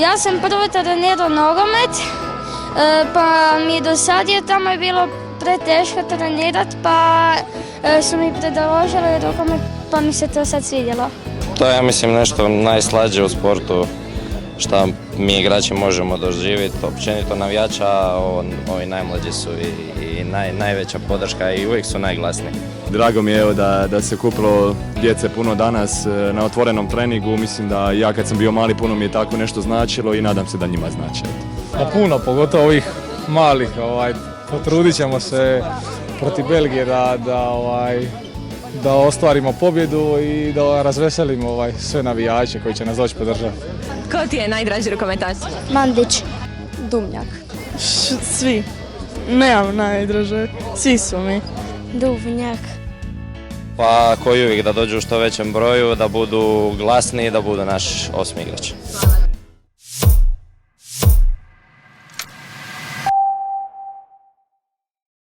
Ja sam prvo trenirao nogomet, pa mi do sad je tamo bilo preteško trenirati, pa su mi predložili rukomet, pa mi se to sad svidjelo. To je, ja mislim, nešto najslađe u sportu što mi igrači možemo doživjeti. Općenito navijača, ovi najmlađi su i najveća podrška i uvijek su najglasniji. Drago mi je evo da se kupilo djece puno danas na otvorenom treningu. Mislim da ja kad sam bio mali puno mi je tako nešto značilo i nadam se da njima znači. Pa puno, pogotovo ovih malih. Potrudit ćemo se protiv Belgije da ostvarimo pobjedu i da razveselimo sve navijače koji će nas doći podržati. Ko ti je najdraži rukometaš? Mandić. Duvnjak. Svi. Nemam najdraže. Svi su mi. Duvnjak. Pa koji uvijek da dođu u što većem broju, da budu glasni i da budu naš osmi igrač.